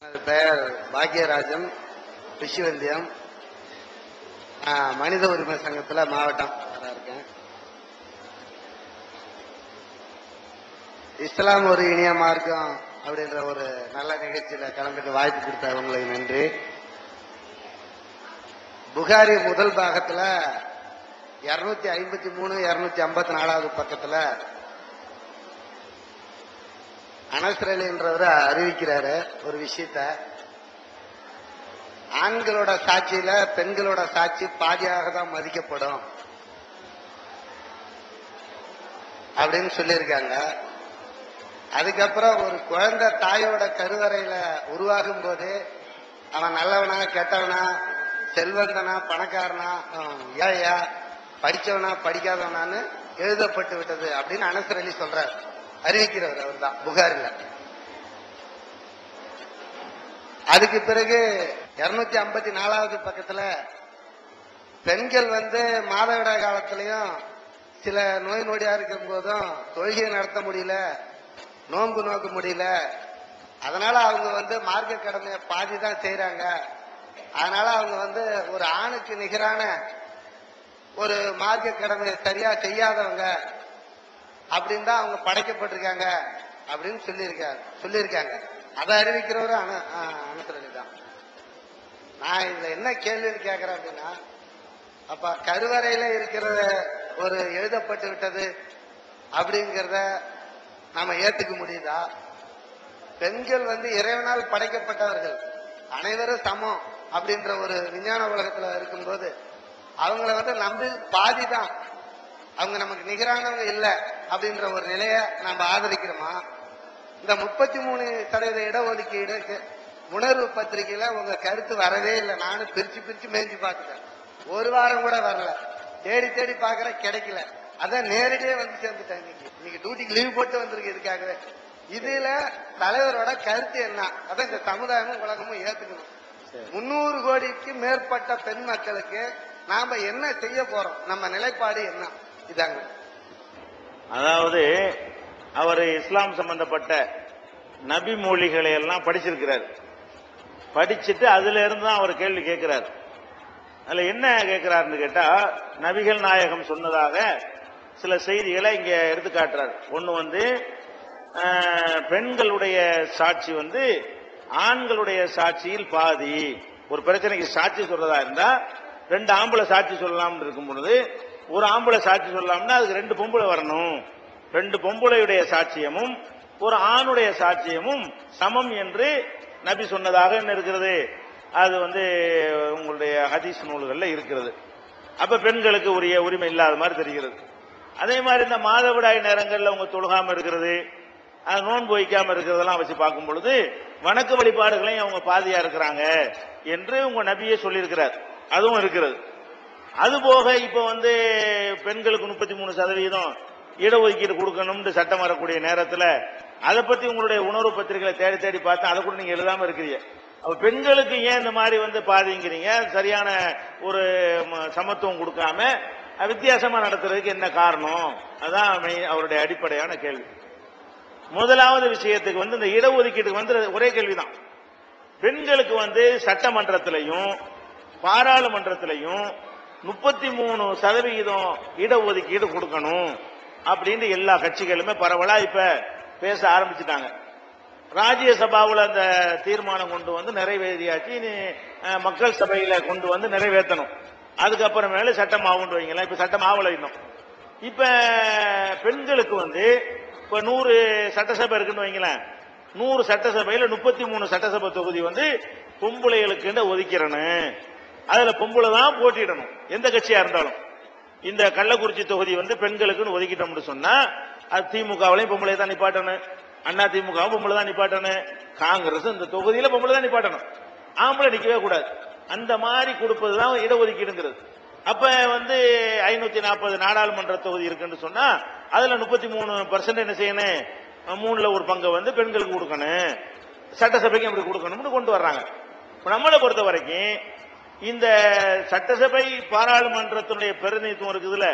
பெயர் பாக்யராஜன், ரிஷிவந்தியம், மனித உரிமை சங்கத்தில் மாவட்டம் இருக்கேன். இஸ்லாம் ஒரு இனிய மார்க்கம் அப்படின்ற ஒரு நல்ல நிகழ்ச்சியில கலந்துக்க வாய்ப்பு கொடுத்த உங்களுக்கு நன்றி. புகாரி முதல் பாகத்துல 253 254வது பக்கத்துல அனஸ் ரலின்றவர் அறிவிக்கிறாரு ஒரு விஷயத்த. ஆண்களோட சாட்சியில பெண்களோட சாட்சி பாதியாக தான் மதிக்கப்படும் அப்படின்னு சொல்லியிருக்காங்க. அதுக்கப்புறம் ஒரு குழந்தை தாயோட கருவறையில உருவாகும் போது அவன் நல்லவனா கெட்டவனா, செல்வந்தனா பணக்காரனா, ஏழையா, படிச்சவனா படிக்காதவனான்னு எழுதப்பட்டு விட்டது அப்படின்னு அனஸ் ரலி சொல்றார். அறிவிக்கிறவர் அவர் தான் புகாரில. அதுக்கு பிறகு 254வது பக்கத்துல பெண்கள் மாதவிட காலத்திலையும் சில நோய் நொடியா இருக்கும் போதும் தொழுகையை நடத்த முடியல, நோன்பு நோக்க முடியல, அதனால அவங்க மார்க்க கடமையை பாதி தான் செய்யறாங்க. அதனால அவங்க ஒரு ஆணுக்கு நிகரான ஒரு மார்க்க கடமையை சரியா செய்யாதவங்க அப்படின்னு தான் அவங்க படைக்கப்பட்டிருக்காங்க அப்படின்னு சொல்லியிருக்காங்க. அதை அறிவிக்கிறவரும் அனஸ் ரலி தான். நான் இதுல என்ன கேள்வின்னு கேட்கிறேன் அப்படின்னா, அப்ப கருவறையில இருக்கிற ஒரு எழுதப்பட்டு விட்டது அப்படிங்கிறத நாம ஏத்துக்க முடியுதா? பெண்கள் இறைவனால் படைக்கப்பட்டவர்கள், அனைவரும் சமம் அப்படின்ற ஒரு விஞ்ஞான உலகத்துல இருக்கும்போது அவங்கள நம்பி பாதி தான், அவங்க நமக்கு நிகரானவங்க இல்லை அப்படின்ற ஒரு நிலைய நம்ம ஆதரிக்கிறோமா? இந்த 33% இடஒதுக்கீடு உணர்வு பத்திரிகையில உங்க கருத்து வரவே இல்லை. நானும் பிரிச்சு மேய்ஞ்சி பார்த்துட்டேன். ஒரு வாரம் கூட வரல. தேடி பார்க்கற கிடைக்கல. அதான் நேரடியே சேர்ந்துட்டேன். இன்னைக்கு டியூட்டிக்கு லீவ் போட்டு வந்திருக்கு இதுக்காகவே. இதுல தலைவரோட கருத்து என்ன? அதான் இந்த சமுதாயமும் உலகமும் ஏத்துக்கணும். 300 கோடிக்கு மேற்பட்ட பெண் மக்களுக்கு நாம என்ன செய்ய போறோம்? நம்ம நிலைப்பாடு என்ன? இதாங்க. அதாவது அவர் இஸ்லாம் சம்பந்தப்பட்ட நபி மொழிகளை எல்லாம் படிச்சிருக்கிறார். படிச்சுட்டு அதுல இருந்து தான் அவர் கேள்வி கேட்கிறார். அதுல என்ன கேட்கிறாருன்னு கேட்டா, நபிகள் நாயகம் சொன்னதாக சில செய்திகளை இங்க எடுத்து காட்டுறார். ஒண்ணு பெண்களுடைய சாட்சி ஆண்களுடைய சாட்சியில் பாதி. ஒரு பிரச்சனைக்கு சாட்சி சொல்றதா இருந்தா 2 ஆம்பளை சாட்சி சொல்லலாம்னு இருக்கும் பொழுது ஒரு ஆம்பளை சாட்சி சொல்லலாம்னா அதுக்கு 2 பொம்பளை வரணும். 2 பொம்பளையுடைய சாட்சியமும் ஒரு ஆணுடைய சாட்சியமும் சமம் என்று நபி சொன்னதாக என்ன இருக்கிறது? அது உங்களுடைய ஹதீஸ் நூல்கள்ல இருக்கிறது. அப்ப பெண்களுக்கு உரிய உரிமை இல்லாத மாதிரி தெரிகிறது. அதே மாதிரி இந்த மாதவிடாய் நேரங்கள்ல அவங்க தொழுகாம இருக்கிறது, நோன்பு வைக்காம இருக்கிறதெல்லாம் வச்சு பார்க்கும் பொழுது வணக்க வழிபாடுகளையும் அவங்க பாதியா இருக்கிறாங்க என்று உங்க நபியே சொல்லியிருக்கிறார். அதுவும் இருக்கிறது. அதுபோக இப்ப பெண்களுக்கு 33% இடஒதுக்கீடு கொடுக்கணும்னு சட்டம் வரக்கூடிய நேரத்தில் அதை பத்தி உங்களுடைய உணர்வு பத்திரிகைகளை தேடி பார்த்தா அதை கூட நீங்க எழுதாம இருக்கிறீங்க. அப்ப பெண்களுக்கு ஏன் இந்த மாதிரி பாதிங்கிறீங்க? சரியான ஒரு சமத்துவம் கொடுக்காம வித்தியாசமா நடத்துறதுக்கு என்ன காரணம்? அதான் அவருடைய அடிப்படையான கேள்வி. முதலாவது விஷயத்துக்கு இந்த இடஒதுக்கீட்டுக்கு ஒரே கேள்விதான். பெண்களுக்கு சட்டமன்றத்திலையும் பாராளுமன்றத்திலையும் 33% இடஒதுக்கீடு கொடுக்கணும் அப்படின்னு எல்லா கட்சிகளுமே பரவலா இப்ப பேச ஆரம்பிச்சுட்டாங்க. ராஜ்யசபாவில் அந்த தீர்மானம் கொண்டு நிறைவேறியாச்சு. மக்கள் சபையில கொண்டு நிறைவேற்றணும். அதுக்கப்புறமேல சட்டம் ஆகும்னு வைங்களேன். இப்ப சட்டம் ஆகல இன்னும். இப்ப பெண்களுக்கு இப்ப 100 சட்டசபை இருக்குன்னு வைங்களேன். 100 சட்டசபையில 33 சட்டசபை தொகுதி பொம்பளைகளுக்கு ஒதுக்கிறன்னு, அதுல பொம்பளை தான் போட்டிடணும் எந்த கட்சியா இருந்தாலும். இந்த கள்ளக்குறிச்சி தொகுதி பெண்களுக்குன்னு ஒதுக்கிட்டோம்னு சொன்னா அது திமுகவிலையும் பொம்பளை தான் நிப்பாட்டணும், அண்ணா திமுகவும் பொம்பளை தான் நிப்பாட்டணும், காங்கிரஸ் இந்த தொகுதியில பொம்பளை தான் நிப்பாட்டணும், ஆம்பளை நிக்கவே கூடாது. அந்த மாதிரி கொடுப்பதுதான் இடஒதுக்கீடுங்கிறது. அப்ப 540 நாடாளுமன்ற தொகுதி இருக்குன்னு சொன்னா அதுல 33% என்ன செய்யணும்? 3ல் 1 பங்கு பெண்களுக்கு கொடுக்கணும், சட்டசபைக்கு அப்படி கொடுக்கணும்னு கொண்டு வர்றாங்க. நம்மளை பொறுத்த வரைக்கும் இந்த சட்டசபை பாராளுமன்றத்தினுடைய பிரதிநிதித்துவம் இருக்குதுல,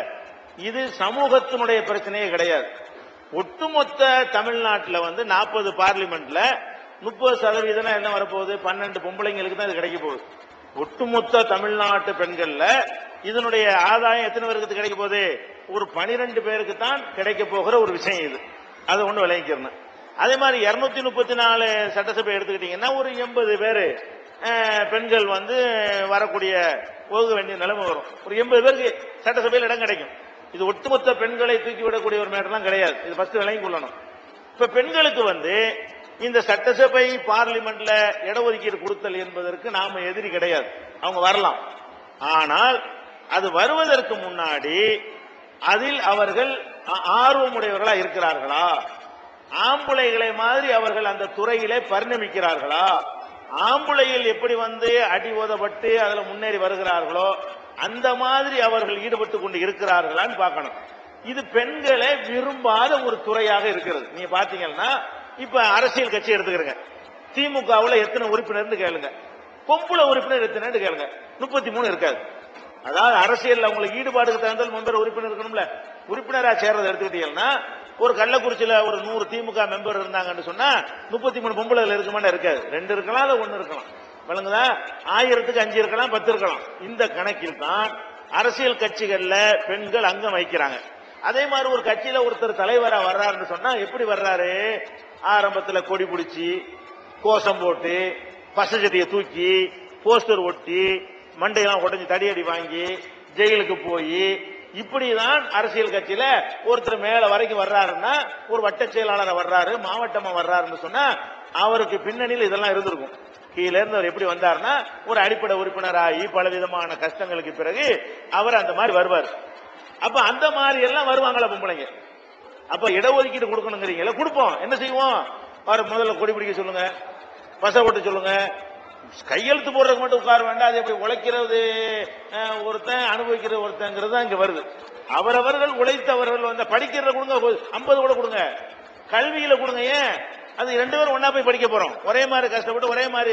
இது சமூகத்தினுடைய பிரச்சனையே கிடையாது. ஒட்டுமொத்த தமிழ்நாட்டில் 40 பார்லிமெண்ட்ல 30% என்ன வரப்போகுது? 12 பொம்பளைங்களுக்கு தான் இது கிடைக்க போகுது. ஒட்டுமொத்த தமிழ்நாட்டு பெண்கள்ல இதனுடைய ஆதாயம் எத்தனை பேருக்கு கிடைக்க போகுது? ஒரு 12 பேருக்கு தான் கிடைக்க போகிற ஒரு விஷயம் இது. அதை ஒண்ணு விளங்கிக்கிறேன். அதே மாதிரி 234 சட்டசபை எடுத்துக்கிட்டீங்கன்னா ஒரு 80 பேரு பெண்கள் வரக்கூடிய போக வேண்டிய நிலைமை வரும். ஒரு 80 பேருக்கு சட்டசபையில் இடம் கிடைக்கும். இது ஒட்டுமொத்த பெண்களை தூக்கி விடக்கூடிய ஒரு மேட்டர்லாம் கிடையாது. இது ஃபர்ஸ்ட் விளங்கி கொள்ளணும். இப்ப பெண்களுக்கு இந்த சட்டசபை பார்லிமெண்ட்ல இடஒதுக்கீடு கொடுத்தல் என்பதற்கு நாம எதிரி கிடையாது. அவங்க வரலாம். ஆனால் அது வருவதற்கு முன்னாடி அதில் அவர்கள் ஆர்வமுடையவர்களா இருக்கிறார்களா, ஆம்புளைகளை மாதிரி அவர்கள் அந்த துறையிலே பரிணமிக்கிறார்களா, ஆம்புளையில் எப்படி அடி ஓதப்பட்டு அதுல முன்னேறி வருகிறார்களோ அந்த மாதிரி அவர்கள் ஈடுபட்டு கொண்டு இருக்கிறார்களான்னு பார்க்கணும். இது பெண்களை விரும்பாத ஒரு துறையாக இருக்கிறது. நீங்க பாத்தீங்கன்னா இப்ப அரசியல் கட்சி எடுத்துக்கிறங்க. திமுகவுல எத்தனை உறுப்பினர் கேளுங்க, பொம்பளை உறுப்பினர் எத்தனை கேளுங்க, 33 இருக்காது. அதாவது அரசியல் அவங்களுக்கு ஈடுபாடுக்கு தகுந்த மெம்பர் உறுப்பினர் இருக்கணும்ல. உறுப்பினரா சேர்றதை எடுத்துக்கிட்டீங்கன்னா ஒரு கள்ளக்குறிச்சியில ஒரு 100 திமுக மெம்பர் இருந்தாங்கன்னு சொன்னா 33 பொம்பளை இருக்குமான்னு இருக்காது. 2 இருக்கலாம், இல்ல 1 இருக்கலாம். வழங்குதா? 1000க்கு 5 இருக்கலாம், 10 இருக்கலாம். இந்த கணக்கில் தான் அரசியல் கட்சிகள்ல பெண்கள் அங்கம் வகிக்கிறாங்க. அதே மாதிரி ஒரு கட்சியில ஒருத்தர் தலைவரா வர்றாருன்னு சொன்னா எப்படி வர்றாரு? ஆரம்பத்துல கொடி பிடிச்சி, கோஷம் போட்டு, பசஜட்டியை தூக்கி, போஸ்டர் ஒட்டி, மண்டையெல்லாம் உடஞ்சி தடியடி வாங்கி, ஜெயிலுக்கு போய், இப்படிதான் அரசியல் கட்சியில ஒருத்தர் மேல வரைக்கும் வர்றாருன்னா, ஒரு வட்ட செயலாளர் வர்றாரு, மாவட்டமா வர்றாருன்னு சொன்னா அவருக்கு பின்னணியில் இதெல்லாம் இருந்திருக்கும். கீழே இருந்து அவர் எப்படி வந்தாருன்னா ஒரு அடிப்படை உறுப்பினராகி பல விதமான கஷ்டங்களுக்கு பிறகு அவர் அந்த மாதிரி வருவார். அப்ப அந்த மாதிரி எல்லாம் வருவாங்களா பொம்பளைங்க? அப்ப இடஒதுக்கீடு கொடுக்கணுங்கிறீங்களா? கொடுப்போம். என்ன செய்வோம்? அவர் முதல்ல கொடி பிடிக்க சொல்லுங்க, பச ஓட்ட சொல்லுங்க. கையெழுத்து போடுறதுக்கு மட்டும் உட்கார வேண்டாம். அது எப்படி உழைக்கிறது ஒருத்தன், அனுபவிக்கிறது ஒருத்தங்கிறது தான் இங்க வருது. அவரவர்கள் உழைத்தவர்கள் படிக்கிறத கொடுங்க, 50 கூட கொடுங்க, கல்வியில கொடுங்க. ஏன்? அது 2 பேரும் ஒன்னா போய் படிக்க போறோம், ஒரே மாதிரி கஷ்டப்பட்டு ஒரே மாதிரி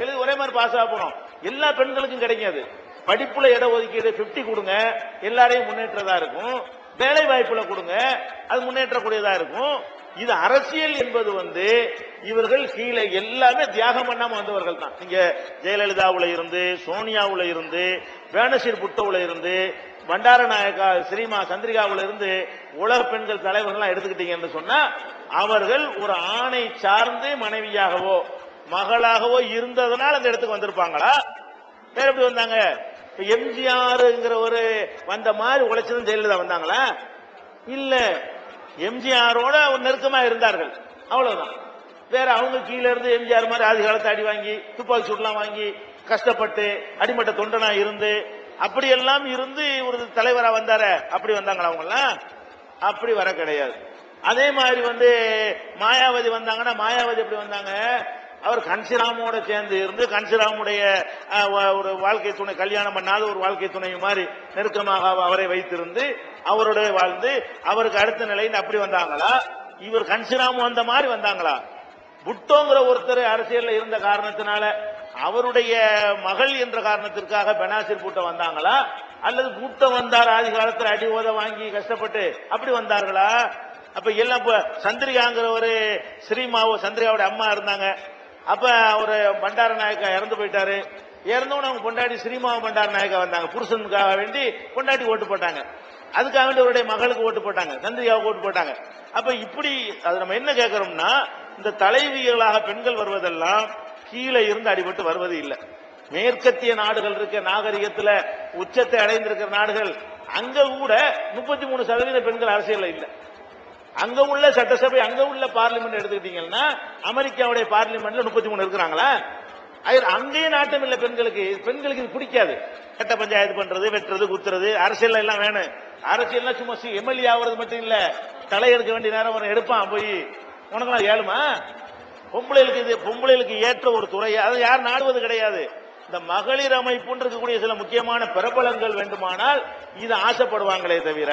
எழுதி ஒரே மாதிரி பாஸ் ஆக போறோம். எல்லா பெண்களுக்கும் கிடைக்காது. படிப்புல இட ஒதுக்கீடு 50 கொடுங்க, எல்லாரையும் முன்னேற்றதா இருக்கும். வேலை வாய்ப்புல கொடுங்க, அது முன்னேற்றக்கூடியதா இருக்கும். இது அரசியல் என்பது இவர்கள் கீழே எல்லாமே தியாகம் பண்ணாம வந்தவர்கள் தான். நீங்க ஜெயலலிதாவுல இருந்து, சோனியாவுல இருந்து, வேணசீர் புட்டவுல இருந்து, பண்டாரநாயகா ஸ்ரீமா சந்திரிகாவுல இருந்து உலக பெண்கள் தலைவர்கள் எடுத்துக்கிட்டீங்கன்னு சொன்னா அவர்கள் ஒரு ஆணை சார்ந்து மனைவியாகவோ மகளாகவோ இருந்ததனால் அந்த இடத்துக்கு வந்திருப்பாங்களா? வேற எப்படி வந்தாங்க? எம்ஜிஆர்ங்கிற ஒரு வந்த மாதிரி உழைச்சதும் ஜெயலலிதா வந்தாங்களா? இல்ல, எம்ஜிஆரோட நெருக்கமா இருந்தார்கள், அவ்வளவுதான். வேற அவங்க கீழே இருந்து எம்ஜிஆர் மாதிரி ஆதி காலத்தை அடி வாங்கி, துப்பாக்கி சூட்லாம் வாங்கி, கஷ்டப்பட்டு அடிமட்ட தொண்டனா இருந்து, அப்படியெல்லாம் இருந்து ஒரு தலைவரா வந்தார, அப்படி வந்தாங்களா அவங்கெல்லாம்? அப்படி வர கிடையாது. அதே மாதிரி மாயாவதி வந்தாங்கன்னா, மாயாவதி எப்படி வந்தாங்க? அவர் கன்சிராமோட சேர்ந்து இருந்து, கன்சிராமுடைய ஒரு வாழ்க்கை துணை, கல்யாணம் பண்ணாத ஒரு வாழ்க்கை துணை மாதிரி நெருக்கமாக அவரை வைத்திருந்து அவரோட வாழ்ந்து அவருக்கு அடுத்த நிலைன்னு அப்படி வந்தாங்களா? இவர் கன்சிராமு வந்த மாதிரி வந்தாங்களா? புட்டோங்கிற ஒருத்தர் அரசியல் இருந்த காரணத்தினால அவருடைய மகள் என்ற காரணத்திற்காக பெனாசிர் பூட்ட வந்தாங்களா? அல்லது பூட்ட வந்தார் ஆதி காலத்தில் அடி ஓத வாங்கி கஷ்டப்பட்டு அப்படி வந்தார்களா? அப்ப எல்லாம் சந்திரிகாங்கிற ஒரு ஸ்ரீமாவோ சந்திரிகாவோட அம்மா இருந்தாங்க. அப்ப அவரு பண்டார நாயக்கா இறந்து போயிட்டாரு. இறந்தவன அவங்க பொண்டாட்டி ஸ்ரீமாவோ பண்டார நாயக்கா வந்தாங்க. புருஷனுக்காக வேண்டி பொண்டாட்டி ஓட்டு போட்டாங்க, அதுக்காக வேண்டி அவருடைய மகளுக்கு ஓட்டு போட்டாங்க, சந்திரிகாவுக்கு ஓட்டு போட்டாங்க. அப்ப இப்படி அது நம்ம என்ன கேட்கிறோம்னா, இந்த தலைவியலாக பெண்கள் வருவதெல்லாம் கீழே இருந்து அடிபட்டு வருவது இல்லை. மேற்கத்திய நாடுகள் இருக்க நாகரிகத்துல உச்சத்தை அடைந்திருக்கிற நாடுகள், அங்க கூட 33% பெண்கள் அரசியல் இல்லை. அங்க உள்ள சட்டசபை, அங்க உள்ள பார்லிமெண்ட் எடுத்துக்கிட்டீங்கன்னா அமெரிக்காவுடைய பார்லிமெண்ட்ல 33 இருக்கிறாங்களா? அங்கேயே நாட்டம் இல்ல பெண்களுக்கு. பெண்களுக்கு இது பிடிக்காது. கட்ட பஞ்சாயத்து பண்றது, வெட்டுறது, குத்துறது, அரசியல் எல்லாம் வேணும். அரசியல் சும்மா எம்எல்ஏ ஆகுறது மட்டும் இல்ல, தலை எடுக்க வேண்டிய நேரம் வரும், எடுப்பான் போய். உனக்கெல்லாம் ஏழுமா? பொம்பளைகளுக்கு இது பொம்பளைகளுக்கு ஏற்ற ஒரு துறை, அதை யார் நாடுவது கிடையாது. இந்த மகளிர் அமைப்பு இருக்கக்கூடிய சில முக்கியமான பிரபலங்கள் வேண்டுமானால் இது ஆசைப்படுவாங்களே தவிர,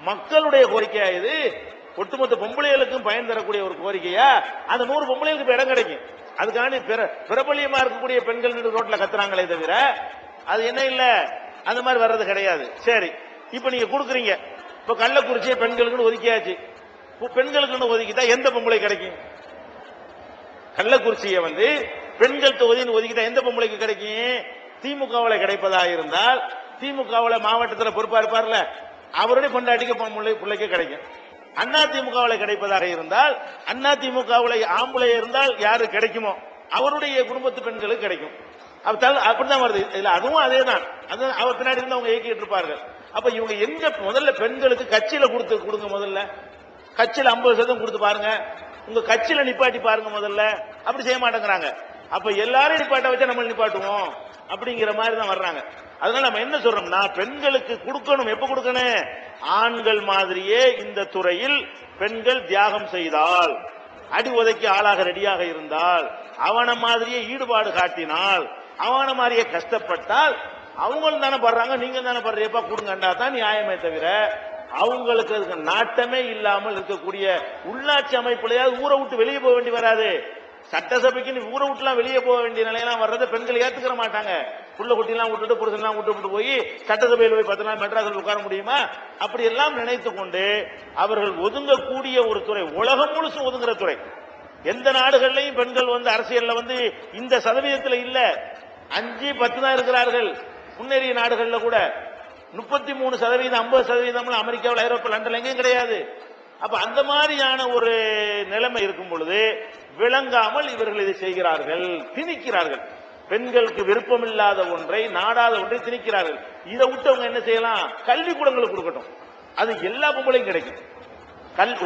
மக்களுடைய கோரிக்கையா இது? ஒட்டுமொத்த பொம்பளைகளுக்கும் பயன் தரக்கூடிய ஒரு கோரிக்கையா? அந்த 100 பொம்பளைகளுக்கு இடம் கிடைக்கும். அதுக்காண்டி பிரபலியமா இருக்கக்கூடிய பெண்கள் ரோட்ல கத்துறாங்களே தவிர அது என்ன இல்ல, அந்த மாதிரி வர்றது கிடையாது. சரி, இப்ப நீங்க கொடுக்குறீங்க. இப்ப கள்ளக்குறிச்சியை பெண்களுக்குன்னு ஒதுக்கியாச்சு. பெண்களுக்குன்னு ஒதுக்கிட்டா எந்த பொம்பளை கிடைக்கும்? கள்ளக்குறிச்சியை வந்து பெண்கள் தொகுதின்னு ஒதுக்கிட்டா எந்த பொம்பளைக்கு கிடைக்கும்? திமுகவில் கிடைப்பதா இருந்தால் திமுகவில் மாவட்டத்தில் பொறுப்பா இருப்பார்ல அவருடைய பொண்டாட்டிக்கு பிள்ளைக்கு கிடைக்கும். அண்ணா திமுகவில் கிடைப்பதாக இருந்தால் அண்ணா திமுகவில் ஆம்பளை இருந்தால் யாரு கிடைக்குமோ அவருடைய குடும்பத்து பெண்களுக்கு கிடைக்கும். அப்படிதான் வருது இல்ல. அதுவும் அதே தான். அவர் பின்னாடி இருந்து அவங்க இயக்கிட்டு இருப்பார்கள். அப்ப இவங்க எங்க முதல்ல பெண்களுக்கு கட்சியில கொடுங்க, முதல்ல கட்சியில 50% கொடுத்து பாருங்க, உங்க கட்சியில நிப்பாட்டி பாருங்க முதல்ல. அப்படி செய்ய மாட்டேங்கிறாங்க. அப்ப எல்லாரும் நிப்பாட்ட வச்சா நம்ம நிப்பாட்டுவோம் அப்படிங்கிற மாதிரி தான் வர்றாங்க. அதனால நம்ம என்ன சொல்றோம்னா பெண்களுக்கு கொடுக்கணும். எப்ப கொடுக்கணும்? ஆண்கள் மாதிரியே இந்த துறையில் பெண்கள் தியாகம் செய்தால், அடி உதைக்கு ஆளாக ரெடியாக இருந்தால், அவன மாதிரியே ஈடுபாடு காட்டினால், அவன மாதிரியே கஷ்டப்பட்டால் அவங்களும் தானே படுறாங்க, நீங்க தானே படுறப்பா கொடுங்கண்டா தான் நியாயமே தவிர அவங்களுக்கு அதுக்கு நாட்டமே இல்லாமல் இருக்கக்கூடிய உள்ளாட்சி அமைப்புலையாவது ஊரை விட்டு வெளியே போக வேண்டி வராது. சட்டசபைக்கு நீ ஊரை விட்டுலாம் வெளியே போக வேண்டிய நிலையெல்லாம் வர்றதை பெண்கள் ஏத்துக்கிற மாட்டாங்க. புள்ள குட்டிலாம் விட்டுட்டு புருஷன்லாம் விட்டு போய் சட்டசபையில் போய் 10 நாள் மெட்ராஸில் உட்கார முடியுமா? அப்படி எல்லாம் நினைத்து கொண்டு அவர்கள் ஒதுங்கக்கூடிய ஒரு துறை, உலகம் முழுசும் ஒதுங்குற துறை. எந்த நாடுகள்லையும் பெண்கள் வந்து அரசியல்ல வந்து இந்த சதவீதத்தில் இல்ல. 5-10 தான் இருக்கிறார்கள். முன்னேறிய நாடுகள்ல கூட 33%, 50% அமெரிக்காவில், ஐரோப்பா, லண்டன்ல எங்கேயும் கிடையாது. அப்ப அந்த மாதிரியான ஒரு நிலைமை இருக்கும் பொழுது விளங்காமல் இவர்கள் இதை செய்கிறார்கள், திணிக்கிறார்கள். பெண்களுக்கு விருப்பமில்லாத ஒன்றை, நாடாத ஒன்றை திணிக்கிறார்கள். இதை விட்டு அவங்க என்ன செய்யலாம்? கல்விக்கூடங்களுக்கு கொடுக்கட்டும். அது எல்லா பொம்பளையும் கிடைக்கும்.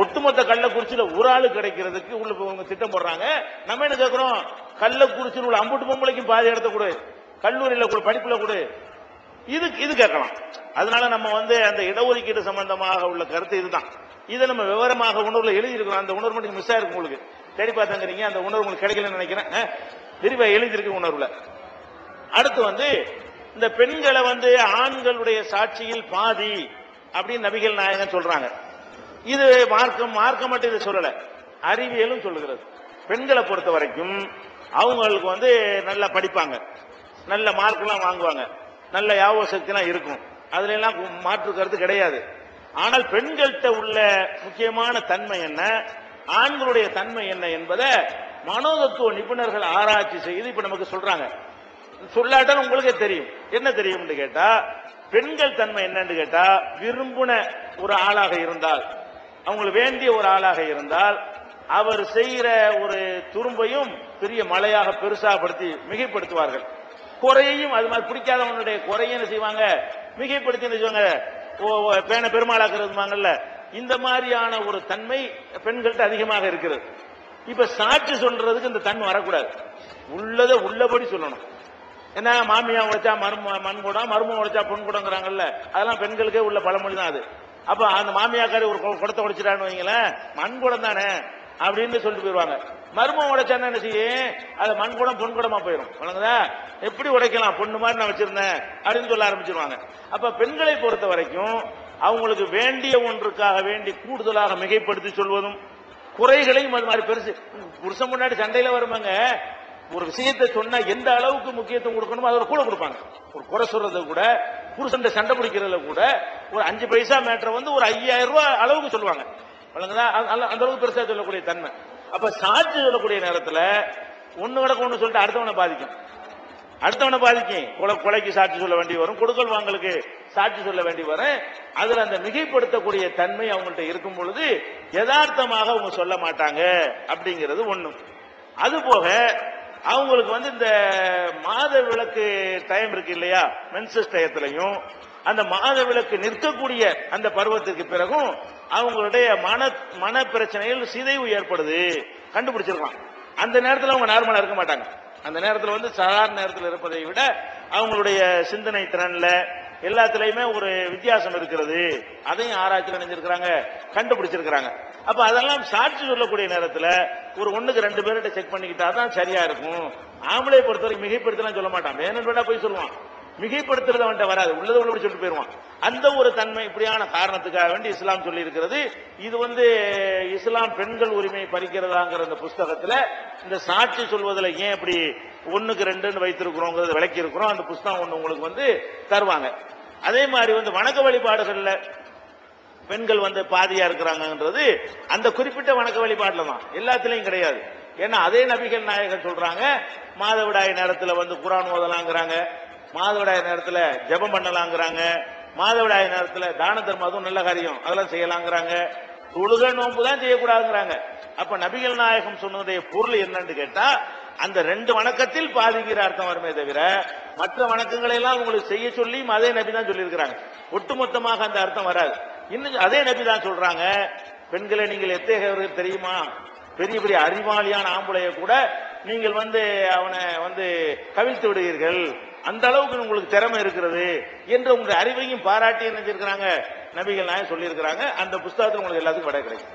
ஒட்டுமொத்த கள்ளக்குறிச்சியில ஒரு ஆளு கிடைக்கிறதுக்கு உள்ள திட்டம் போடுறாங்க. நம்ம என்ன கேட்கிறோம்? கள்ளக்குறிச்சியில் உள்ள அம்புட்டு பொம்பளைக்கும் பாதி இடத்த கொடு, கல்லூரியில கூட படிப்புல கொடு, இது கேட்கலாம். அதனால நம்ம வந்து அந்த இடஒதுக்கீடு சம்பந்தமாக உள்ள கருத்து இதுதான். இதை நம்ம விவரமாக உணர்வுல எழுதியிருக்கிறோம். அந்த உணர்வு மட்டும் மிஸ் ஆயிருக்கு உங்களுக்கு. தேடி பார்த்தாங்கிறீங்க, அந்த உணர்வு உங்களுக்கு கிடைக்கலன்னு நினைக்கிறேன். விரிவா எழுதியிருக்கு உணர்வுல. அடுத்து வந்து இந்த பெண்களை வந்து ஆண்களுடைய சாட்சியில் பாதி அப்படின்னு நபிகள் நாயகன் சொல்றாங்க. இது மார்க்கம் மட்டும் இதை சொல்லல, அறிவியலும் சொல்லுகிறது. பெண்களை பொறுத்த வரைக்கும் அவங்களுக்கு வந்து நல்லா படிப்பாங்க, நல்ல மார்க் எல்லாம் வாங்குவாங்க, நல்ல ஞாபக சக்தி எல்லாம் இருக்கும். அதுல எல்லாம் மாற்று கருத்து கிடையாது. ஆனால் பெண்கள்கிட்ட உள்ள முக்கியமான தன்மை என்ன, ஆண்களுடைய தன்மை என்ன என்பதை மனோதத்துவ நிபுணர்கள் ஆராய்ச்சி செய்து இப்ப நமக்கு சொல்றாங்க. சொல்லாட்டாலும் உங்களுக்கே தெரியும். என்ன தெரியும் கேட்டா, பெண்கள் தன்மை என்னன்னு கேட்டா, விரும்பின ஒரு ஆளாக இருந்தால், அவங்களுக்கு வேண்டிய ஒரு ஆளாக இருந்தால், அவர் செய்கிற ஒரு துரும்பையும் பெரிய மலையாக பெருசாப்படுத்தி மிகைப்படுத்துவார்கள். குறையையும் அது மாதிரி பிடிக்காதவனுடைய குறையும் என்ன செய்வாங்க? மிகைப்படுத்தி என்ன செய்வாங்க? பேன பெருமாளாக்குறதுமாங்கல்ல. இந்த மாதிரியான ஒரு தன்மை பெண்கள்கிட்ட அதிகமாக இருக்கிறது. இப்ப சாட்சி சொல்றதுக்கு இந்த தன்மை வரக்கூடாது. உள்ளதை உள்ளபடி சொல்லணும். என்ன மாமியா உழைச்சா மண்குடம், மருமம் உழைச்சா பொன்குடங்கிறாங்கல்ல, அதெல்லாம் பெண்களுக்கே உள்ள பழமொழி தான் அது. அப்ப அந்த மாமியாக்காரி ஒரு குடத்தை உடைச்சிட்டான்னு வைங்களேன், மண்குடம் தானே அப்படின்னு சொல்லிட்டு போயிருவாங்க. மருமம் உடைச்சான்னு என்ன செய்யும்? அது மண்குடம் பொன்குடமா போயிடும். வழங்குதா? எப்படி உடைக்கலாம், பொண்ணு மாதிரி நான் வச்சிருந்தேன் அப்படின்னு சொல்ல ஆரம்பிச்சிருவாங்க. அப்ப பெண்களை பொறுத்த வரைக்கும் அவங்களுக்கு வேண்டிய ஒன்றுக்காக வேண்டி கூடுதலாக மிகைப்படுத்தி சொல்வதும், குறைகளையும் அது மாதிரி பெருசு. புருஷன் முன்னாடி சண்டையில வருவாங்க, ஒரு விஷயத்தை சொன்னா எந்த அளவுக்கு முக்கியத்துவம் கொடுக்கணுமோ அதோட கூட கொடுப்பாங்க. ஒரு குறை சொல்றது கூட, புருஷன் சண்டை பிடிக்கிறதுல கூட ஒரு 5 பைசா மேட்டரை வந்து ஒரு 5000 ரூபாய் அளவுக்கு சொல்லுவாங்க. அந்த அளவுக்கு பெருசா சொல்லக்கூடிய தன்மை. அப்ப சாட்சி சொல்லக்கூடிய நேரத்தில் ஒண்ணு கிடக்கு ஒண்ணு சொல்லிட்டு அடுத்தவனை பாதிக்கும். கொலைக்கு சாட்சி சொல்ல வேண்டி வரும், கொடுக்கல் வாங்கலுக்கு சாட்சி சொல்ல வேண்டி வரும். அதுல அந்த மிகைப்படுத்தக்கூடிய தன்மை அவங்கள்ட்ட இருக்கும் பொழுது யதார்த்தமாக அவங்க சொல்ல மாட்டாங்க அப்படிங்கிறது ஒண்ணு. அது போக அவங்களுக்கு வந்து இந்த மாத விளக்கு டைம் இருக்கு இல்லையா, மென்சஸ் டயத்திலையும் அந்த மாத விளக்கு நிற்கக்கூடிய அந்த பருவத்திற்கு பிறகும் அவங்களுடைய மன பிரச்சனையில் சிதைவு ஏற்படுது, கண்டுபிடிச்சிருக்கலாம். அந்த நேரத்தில் அவங்க நார்மலா இருக்க மாட்டாங்க. அந்த நேரத்தில் வந்து சாதாரண நேரத்தில் இருப்பதை விட அவங்களுடைய சிந்தனை திறன்ல எல்லாத்திலையுமே ஒரு வித்தியாசம் இருக்கிறது. அதையும் ஆராய்ச்சி நினைஞ்சிருக்கிறாங்க, கண்டுபிடிச்சிருக்கிறாங்க. அப்ப அதெல்லாம் சாட்சி சொல்லக்கூடிய நேரத்தில் ஒரு 1-2 பேர்கிட்ட செக் பண்ணிக்கிட்டா தான் சரியா இருக்கும். ஆம்பளை பொறுத்தவரைக்கும் மிகைப்படுத்தலாம் சொல்ல மாட்டான், வேணும் வேண்டா போய் சொல்லுவான். மிகைப்படுத்துறது அவன்கிட்ட வராது, உள்ளதை உள்ளபடி சொல்லிட்டு போயிருவான். அந்த ஒரு தன்மை இப்படியான காரணத்துக்காக வேண்டி இஸ்லாம் சொல்லி இருக்கிறது. இது வந்து இஸ்லாம் பெண்கள் உரிமையை பறிக்கிறதாங்கிற அந்த புஸ்தகத்துல இந்த சாட்சி சொல்வதில் ஏன் இப்படி 1-2 வைத்திருக்கிறோங்கிறத விளக்கி இருக்கிறோம். அந்த புஸ்தகம் ஒண்ணு உங்களுக்கு வந்து தருவாங்க. அதே மாதிரி வந்து வணக்க வழிபாடுகள்ல பெண்கள் வந்து பாதியா இருக்கிறாங்கன்றது அந்த குறிப்பிட்ட வணக்க வழிபாடுல தான், எல்லாத்திலையும் கிடையாது. ஏன்னா அதே நபிகள் நாயகர் சொல்றாங்க மாதவிடாய் நேரத்துல வந்து குர்ஆன் ஓதலாங்கிறாங்க, மாதவிடாய் நேரத்துல ஜெபம் பண்ணலாங்கிறாங்க, மாதவிடாய் நேரத்துல தான தர்மம் அதுவும் நல்ல காரியம் அதெல்லாம் செய்யலாங்கிறாங்க, தொழுகை நோன்பு தான் செய்யக்கூடாதுங்கிறாங்க. அப்ப நபிகள் நாயகம் சொன்னதுடைய பொருள் என்னன்னு கேட்டா அந்த 2 வணக்கத்தில் பாதிக்கிற அர்த்தம் வருமே தவிர மற்ற வணக்கங்களை எல்லாம் உங்களுக்கு செய்ய சொல்லி அதே நபி தான் சொல்லியிருக்கிறாங்க. ஒட்டுமொத்தமாக அந்த அர்த்தம் வராது. இன்னும் அதே நபி தான் சொல்றாங்க, பெண்களை நீங்கள் எத்தகையவர்கள் தெரியுமா, பெரிய பெரிய அறிவாளியான ஆம்பளைய கூட நீங்கள் வந்து அவனை வந்து கவிழ்த்து விடுவீர்கள், அந்த அளவுக்கு உங்களுக்கு திறமை இருக்கிறது என்று உங்களுடைய அறிவையும் பாராட்டி என்ன செஞ்சிருக்கிறாங்க நபிகள் நாயகம் சொல்லி இருக்கிறாங்க. அந்த புஸ்தகத்தில் உங்களுக்கு எல்லாத்துக்கும் விடை கிடைக்கும்.